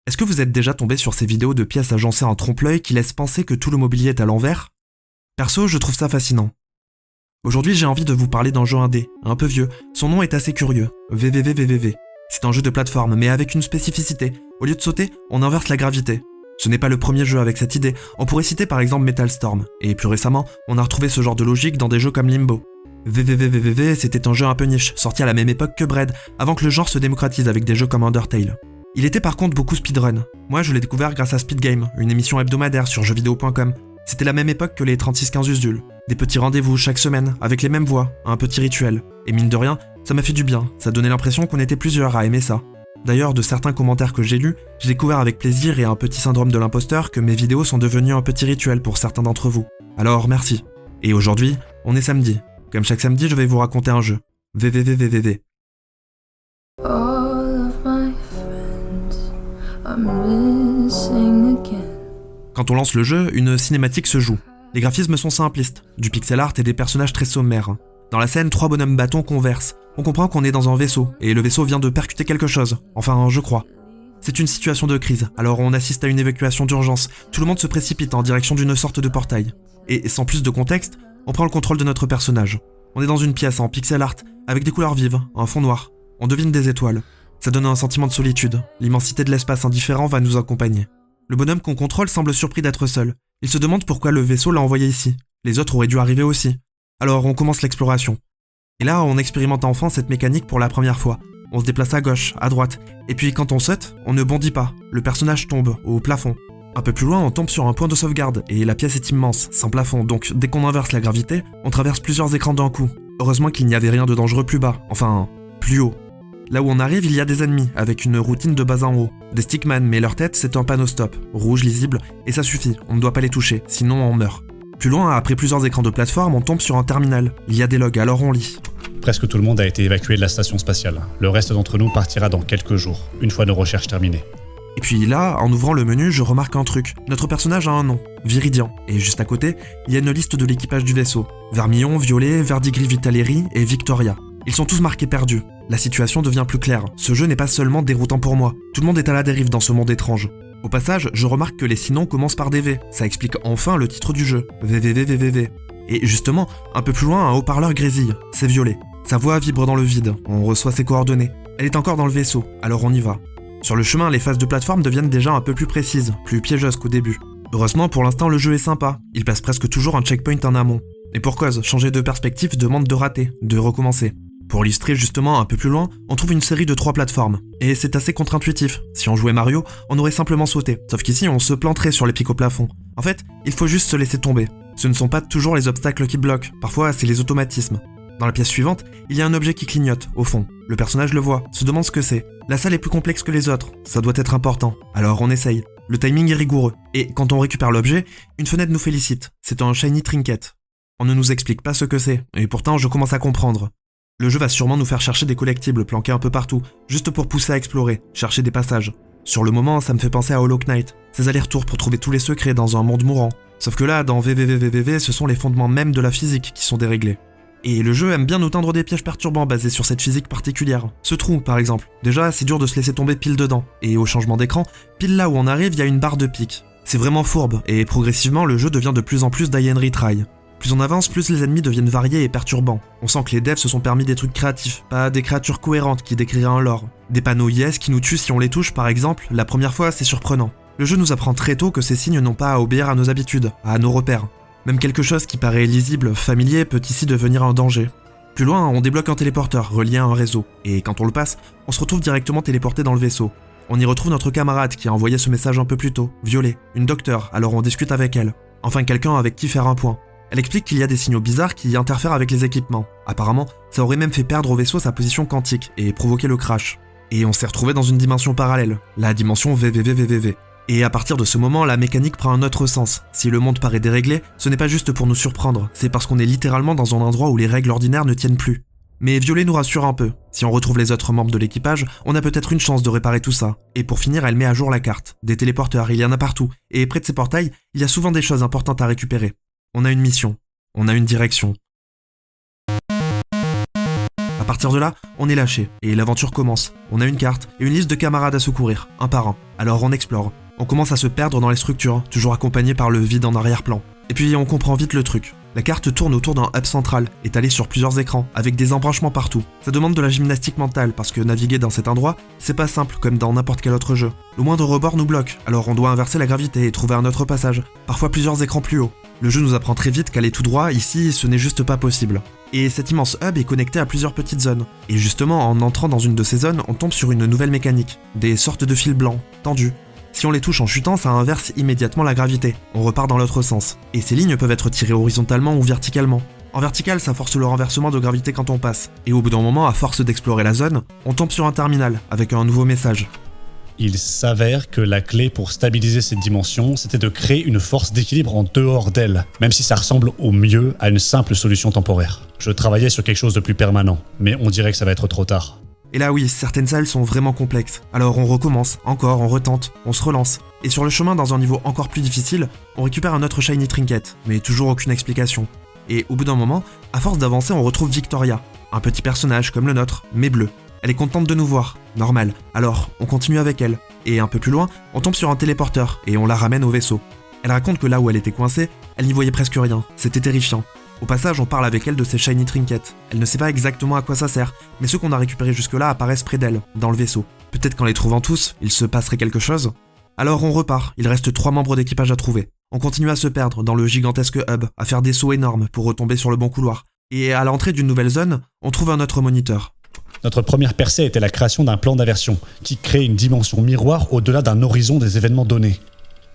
Est-ce que vous êtes déjà tombé sur ces vidéos de pièces agencées en trompe-l'œil qui laissent penser que tout le mobilier est à l'envers? Perso, je trouve ça fascinant. Aujourd'hui, j'ai envie de vous parler d'un jeu indé, un peu vieux. Son nom est assez curieux, VVVVVV. C'est un jeu de plateforme, mais avec une spécificité. Au lieu de sauter, on inverse la gravité. Ce n'est pas le premier jeu avec cette idée. On pourrait citer par exemple Metal Storm. Et plus récemment, on a retrouvé ce genre de logique dans des jeux comme Limbo. VVVVVV, c'était un jeu un peu niche, sorti à la même époque que Braid, avant que le genre se démocratise avec des jeux comme Undertale. Il était par contre beaucoup speedrun. Moi, je l'ai découvert grâce à Speed Game, une émission hebdomadaire sur jeuxvideo.com. C'était la même époque que les 3615 Usul. Des petits rendez-vous chaque semaine, avec les mêmes voix, un petit rituel. Et mine de rien, ça m'a fait du bien, ça donnait l'impression qu'on était plusieurs à aimer ça. D'ailleurs, de certains commentaires que j'ai lus, j'ai découvert avec plaisir et un petit syndrome de l'imposteur que mes vidéos sont devenues un petit rituel pour certains d'entre vous. Alors merci. Et aujourd'hui, on est samedi. Comme chaque samedi, je vais vous raconter un jeu. VVVVVV. Quand on lance le jeu, une cinématique se joue. Les graphismes sont simplistes, du pixel art et des personnages très sommaires. Dans la scène, 3 bonhommes bâtons conversent. On comprend qu'on est dans un vaisseau, et le vaisseau vient de percuter quelque chose. Enfin, je crois. C'est une situation de crise, alors on assiste à une évacuation d'urgence. Tout le monde se précipite en direction d'une sorte de portail. Et sans plus de contexte, on prend le contrôle de notre personnage. On est dans une pièce en pixel art, avec des couleurs vives, un fond noir. On devine des étoiles. Ça donne un sentiment de solitude. L'immensité de l'espace indifférent va nous accompagner. Le bonhomme qu'on contrôle semble surpris d'être seul. Il se demande pourquoi le vaisseau l'a envoyé ici. Les autres auraient dû arriver aussi. Alors on commence l'exploration. Et là, on expérimente enfin cette mécanique pour la première fois. On se déplace à gauche, à droite. Et puis quand on saute, on ne bondit pas. Le personnage tombe, au plafond. Un peu plus loin, on tombe sur un point de sauvegarde, et la pièce est immense, sans plafond, donc dès qu'on inverse la gravité, on traverse plusieurs écrans d'un coup. Heureusement qu'il n'y avait rien de dangereux plus bas, enfin, plus haut. Là où on arrive, il y a des ennemis, avec une routine de bas en haut. Des stickman, mais leur tête c'est un panneau stop, rouge lisible, et ça suffit, on ne doit pas les toucher, sinon on meurt. Plus loin, après plusieurs écrans de plateforme, on tombe sur un terminal. Il y a des logs, alors on lit. Presque tout le monde a été évacué de la station spatiale. Le reste d'entre nous partira dans quelques jours, une fois nos recherches terminées. Et puis là, en ouvrant le menu, je remarque un truc. Notre personnage a un nom, Viridian. Et juste à côté, il y a une liste de l'équipage du vaisseau. Vermillon, Violet, Verdigris Vitaleri et Victoria. Ils sont tous marqués perdus. La situation devient plus claire. Ce jeu n'est pas seulement déroutant pour moi. Tout le monde est à la dérive dans ce monde étrange. Au passage, je remarque que les 6 noms commencent par des V. Ça explique enfin le titre du jeu. VVVVVV. Et justement, un peu plus loin, un haut-parleur grésille. C'est Violet. Sa voix vibre dans le vide. On reçoit ses coordonnées. Elle est encore dans le vaisseau, alors on y va. Sur le chemin, les phases de plateforme deviennent déjà un peu plus précises, plus piégeuses qu'au début. Heureusement, pour l'instant, le jeu est sympa. Il passe presque toujours un checkpoint en amont. Et pour cause, changer de perspective demande de rater, de recommencer. Pour illustrer justement un peu plus loin, on trouve une série de 3 plateformes. Et c'est assez contre-intuitif. Si on jouait Mario, on aurait simplement sauté. Sauf qu'ici, on se planterait sur les pics au plafond. En fait, il faut juste se laisser tomber. Ce ne sont pas toujours les obstacles qui bloquent. Parfois, c'est les automatismes. Dans la pièce suivante, il y a un objet qui clignote, au fond. Le personnage le voit, se demande ce que c'est. La salle est plus complexe que les autres, ça doit être important. Alors on essaye. Le timing est rigoureux. Et quand on récupère l'objet, une fenêtre nous félicite. C'est un shiny trinket. On ne nous explique pas ce que c'est, et pourtant je commence à comprendre. Le jeu va sûrement nous faire chercher des collectibles planqués un peu partout, juste pour pousser à explorer, chercher des passages. Sur le moment, ça me fait penser à Hollow Knight, ces allers-retours pour trouver tous les secrets dans un monde mourant. Sauf que là, dans VVVVVV, ce sont les fondements même de la physique qui sont déréglés. Et le jeu aime bien nous tendre des pièges perturbants basés sur cette physique particulière. Ce trou, par exemple. Déjà, c'est dur de se laisser tomber pile dedans. Et au changement d'écran, pile là où on arrive, il y a une barre de pique. C'est vraiment fourbe, et progressivement, le jeu devient de plus en plus die and retry. Plus on avance, plus les ennemis deviennent variés et perturbants. On sent que les devs se sont permis des trucs créatifs, pas des créatures cohérentes qui décriraient un lore. Des panneaux yes qui nous tuent si on les touche, par exemple, la première fois, c'est surprenant. Le jeu nous apprend très tôt que ces signes n'ont pas à obéir à nos habitudes, à nos repères. Même quelque chose qui paraît lisible, familier, peut ici devenir un danger. Plus loin, on débloque un téléporteur relié à un réseau, et quand on le passe, on se retrouve directement téléporté dans le vaisseau. On y retrouve notre camarade qui a envoyé ce message un peu plus tôt, Violet, une docteure, alors on discute avec elle. Enfin quelqu'un avec qui faire un point. Elle explique qu'il y a des signaux bizarres qui interfèrent avec les équipements. Apparemment, ça aurait même fait perdre au vaisseau sa position quantique et provoqué le crash. Et on s'est retrouvé dans une dimension parallèle, la dimension VVVVVV. Et à partir de ce moment, la mécanique prend un autre sens. Si le monde paraît déréglé, ce n'est pas juste pour nous surprendre, c'est parce qu'on est littéralement dans un endroit où les règles ordinaires ne tiennent plus. Mais Violet nous rassure un peu. Si on retrouve les autres membres de l'équipage, on a peut-être une chance de réparer tout ça. Et pour finir, elle met à jour la carte. Des téléporteurs, il y en a partout. Et près de ces portails, il y a souvent des choses importantes à récupérer. On a une mission. On a une direction. À partir de là, on est lâché, et l'aventure commence. On a une carte et une liste de camarades à secourir, un par un. Alors on explore. On commence à se perdre dans les structures, toujours accompagné par le vide en arrière-plan. Et puis on comprend vite le truc. La carte tourne autour d'un hub central, étalé sur plusieurs écrans, avec des embranchements partout. Ça demande de la gymnastique mentale, parce que naviguer dans cet endroit, c'est pas simple comme dans n'importe quel autre jeu. Le moindre rebord nous bloque, alors on doit inverser la gravité et trouver un autre passage, parfois plusieurs écrans plus haut. Le jeu nous apprend très vite qu'aller tout droit, ici, ce n'est juste pas possible. Et cet immense hub est connecté à plusieurs petites zones. Et justement, en entrant dans une de ces zones, on tombe sur une nouvelle mécanique. Des sortes de fils blancs, tendus. Si on les touche en chutant, ça inverse immédiatement la gravité. On repart dans l'autre sens. Et ces lignes peuvent être tirées horizontalement ou verticalement. En vertical, ça force le renversement de gravité quand on passe. Et au bout d'un moment, à force d'explorer la zone, on tombe sur un terminal, avec un nouveau message. Il s'avère que la clé pour stabiliser cette dimension, c'était de créer une force d'équilibre en dehors d'elle, même si ça ressemble au mieux à une simple solution temporaire. Je travaillais sur quelque chose de plus permanent, mais on dirait que ça va être trop tard. Et là oui, certaines salles sont vraiment complexes. Alors on recommence, encore, on retente, on se relance. Et sur le chemin, dans un niveau encore plus difficile, on récupère un autre Shiny Trinket, mais toujours aucune explication. Et au bout d'un moment, à force d'avancer, on retrouve Victoria, un petit personnage comme le nôtre, mais bleu. Elle est contente de nous voir, normal. Alors, on continue avec elle. Et un peu plus loin, on tombe sur un téléporteur, et on la ramène au vaisseau. Elle raconte que là où elle était coincée, elle n'y voyait presque rien, c'était terrifiant. Au passage, on parle avec elle de ses Shiny Trinkets. Elle ne sait pas exactement à quoi ça sert, mais ceux qu'on a récupérés jusque-là apparaissent près d'elle, dans le vaisseau. Peut-être qu'en les trouvant tous, il se passerait quelque chose. Alors on repart, il reste 3 membres d'équipage à trouver. On continue à se perdre dans le gigantesque hub, à faire des sauts énormes pour retomber sur le bon couloir. Et à l'entrée d'une nouvelle zone, on trouve un autre moniteur. Notre première percée était la création d'un plan d'aversion, qui crée une dimension miroir au-delà d'un horizon des événements donnés.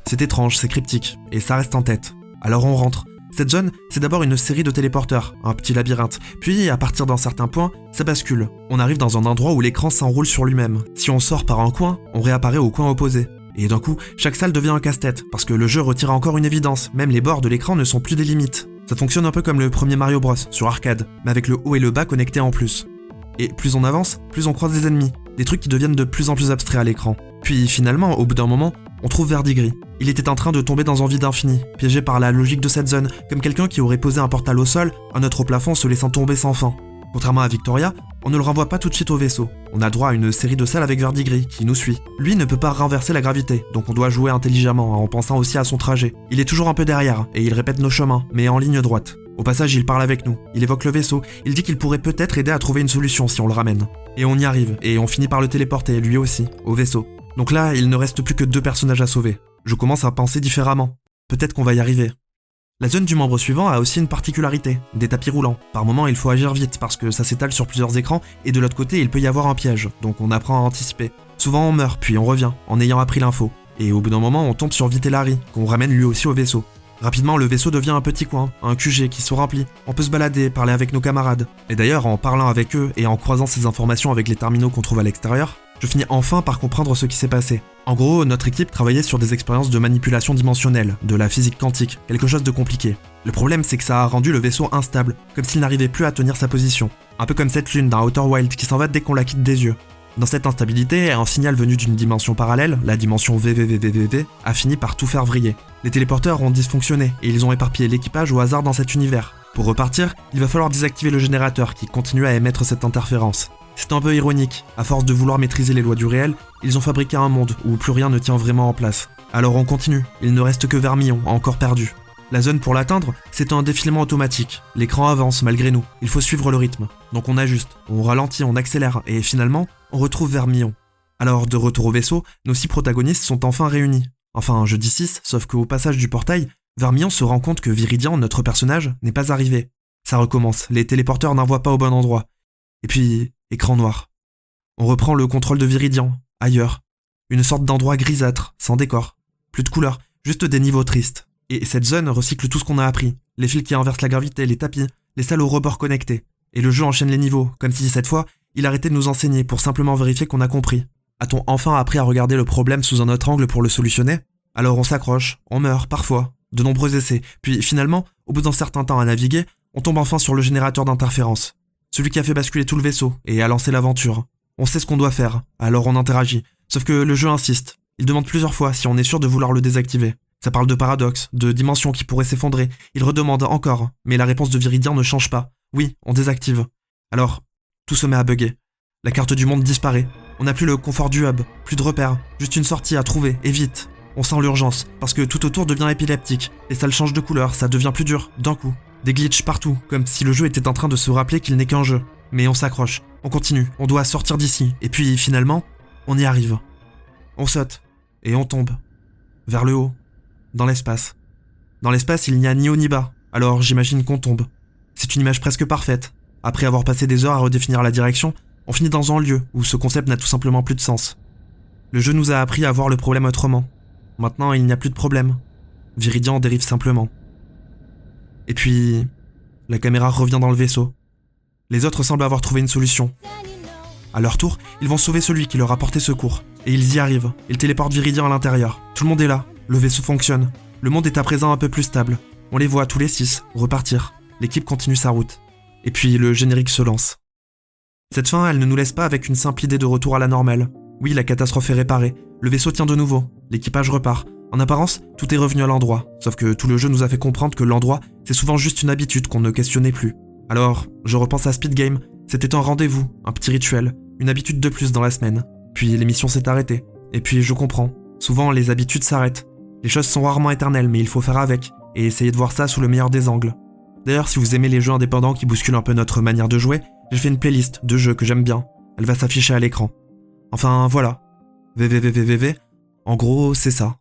C'est étrange, c'est cryptique, et ça reste en tête. Alors on rentre. Cette zone, c'est d'abord une série de téléporteurs, un petit labyrinthe. Puis, à partir d'un certain point, ça bascule. On arrive dans un endroit où l'écran s'enroule sur lui-même. Si on sort par un coin, on réapparaît au coin opposé. Et d'un coup, chaque salle devient un casse-tête, parce que le jeu retire encore une évidence, même les bords de l'écran ne sont plus des limites. Ça fonctionne un peu comme le premier Mario Bros, sur arcade, mais avec le haut et le bas connectés en plus. Et plus on avance, plus on croise des ennemis, des trucs qui deviennent de plus en plus abstraits à l'écran. Puis finalement, au bout d'un moment, on trouve Verdigris. Il était en train de tomber dans un vide infini, piégé par la logique de cette zone, comme quelqu'un qui aurait posé un portal au sol, un autre au plafond se laissant tomber sans fin. Contrairement à Victoria, on ne le renvoie pas tout de suite au vaisseau. On a droit à une série de salles avec Verdigris, qui nous suit. Lui ne peut pas renverser la gravité, donc on doit jouer intelligemment, en pensant aussi à son trajet. Il est toujours un peu derrière, et il répète nos chemins, mais en ligne droite. Au passage, il parle avec nous, il évoque le vaisseau, il dit qu'il pourrait peut-être aider à trouver une solution si on le ramène. Et on y arrive, et on finit par le téléporter, lui aussi, au vaisseau. Donc là, il ne reste plus que 2 personnages à sauver. Je commence à penser différemment. Peut-être qu'on va y arriver. La zone du membre suivant a aussi une particularité, des tapis roulants. Par moment, il faut agir vite parce que ça s'étale sur plusieurs écrans et de l'autre côté, il peut y avoir un piège, donc on apprend à anticiper. Souvent on meurt, puis on revient, en ayant appris l'info. Et au bout d'un moment, on tombe sur Vitellari, qu'on ramène lui aussi au vaisseau. Rapidement, le vaisseau devient un petit coin, un QG qui se remplit. On peut se balader, parler avec nos camarades. Et d'ailleurs, en parlant avec eux et en croisant ces informations avec les terminaux qu'on trouve à l'extérieur, je finis enfin par comprendre ce qui s'est passé. En gros, notre équipe travaillait sur des expériences de manipulation dimensionnelle, de la physique quantique, quelque chose de compliqué. Le problème, c'est que ça a rendu le vaisseau instable, comme s'il n'arrivait plus à tenir sa position. Un peu comme cette lune d'un Outer Wild qui s'en va dès qu'on la quitte des yeux. Dans cette instabilité, un signal venu d'une dimension parallèle, la dimension VVVVVV, a fini par tout faire vriller. Les téléporteurs ont dysfonctionné et ils ont éparpillé l'équipage au hasard dans cet univers. Pour repartir, il va falloir désactiver le générateur qui continue à émettre cette interférence. C'est un peu ironique, à force de vouloir maîtriser les lois du réel, ils ont fabriqué un monde où plus rien ne tient vraiment en place. Alors on continue, il ne reste que Vermillon, encore perdu. La zone pour l'atteindre, c'est un défilement automatique. L'écran avance malgré nous, il faut suivre le rythme. Donc on ajuste, on ralentit, on accélère, et finalement, on retrouve Vermillon. Alors de retour au vaisseau, nos 6 protagonistes sont enfin réunis. Enfin, je dis 6, sauf qu'au passage du portail, Vermillon se rend compte que Viridian, notre personnage, n'est pas arrivé. Ça recommence, les téléporteurs n'envoient pas au bon endroit. Et puis, écran noir. On reprend le contrôle de Viridian, ailleurs. Une sorte d'endroit grisâtre, sans décor. Plus de couleurs, juste des niveaux tristes. Et cette zone recycle tout ce qu'on a appris. Les fils qui inversent la gravité, les tapis, les salles aux rebords connectés. Et le jeu enchaîne les niveaux, comme si cette fois, il arrêtait de nous enseigner pour simplement vérifier qu'on a compris. A-t-on enfin appris à regarder le problème sous un autre angle pour le solutionner? Alors on s'accroche, on meurt, parfois. De nombreux essais. Puis finalement, au bout d'un certain temps à naviguer, on tombe enfin sur le générateur d'interférence. Celui qui a fait basculer tout le vaisseau et a lancé l'aventure. On sait ce qu'on doit faire, alors on interagit. Sauf que le jeu insiste. Il demande plusieurs fois si on est sûr de vouloir le désactiver. Ça parle de paradoxes, de dimensions qui pourraient s'effondrer. Il redemande encore, mais la réponse de Viridian ne change pas. Oui, on désactive. Alors, tout se met à bugger. La carte du monde disparaît. On n'a plus le confort du hub, plus de repères, juste une sortie à trouver, et vite. On sent l'urgence, parce que tout autour devient épileptique. Les salles changent de couleur, ça devient plus dur, d'un coup. Des glitches partout, comme si le jeu était en train de se rappeler qu'il n'est qu'un jeu. Mais on s'accroche, on continue, on doit sortir d'ici, et puis finalement, on y arrive. On saute, et on tombe. Vers le haut, dans l'espace. Dans l'espace, il n'y a ni haut ni bas, alors j'imagine qu'on tombe. C'est une image presque parfaite. Après avoir passé des heures à redéfinir la direction, on finit dans un lieu où ce concept n'a tout simplement plus de sens. Le jeu nous a appris à voir le problème autrement. Maintenant, il n'y a plus de problème. Viridian dérive simplement. Et puis, la caméra revient dans le vaisseau. Les autres semblent avoir trouvé une solution. À leur tour, ils vont sauver celui qui leur a porté secours. Et ils y arrivent. Ils téléportent Viridian à l'intérieur. Tout le monde est là. Le vaisseau fonctionne. Le monde est à présent un peu plus stable. On les voit tous les 6 repartir. L'équipe continue sa route. Et puis le générique se lance. Cette fin, elle ne nous laisse pas avec une simple idée de retour à la normale. Oui, la catastrophe est réparée. Le vaisseau tient de nouveau. L'équipage repart. En apparence, tout est revenu à l'endroit. Sauf que tout le jeu nous a fait comprendre que l'endroit, c'est souvent juste une habitude qu'on ne questionnait plus. Alors, je repense à Speed Game. C'était un rendez-vous, un petit rituel, une habitude de plus dans la semaine. Puis l'émission s'est arrêtée. Et puis je comprends. Souvent, les habitudes s'arrêtent. Les choses sont rarement éternelles, mais il faut faire avec. Et essayer de voir ça sous le meilleur des angles. D'ailleurs, si vous aimez les jeux indépendants qui bousculent un peu notre manière de jouer, j'ai fait une playlist de jeux que j'aime bien. Elle va s'afficher à l'écran. Enfin, voilà. VVVVVV. En gros, c'est ça.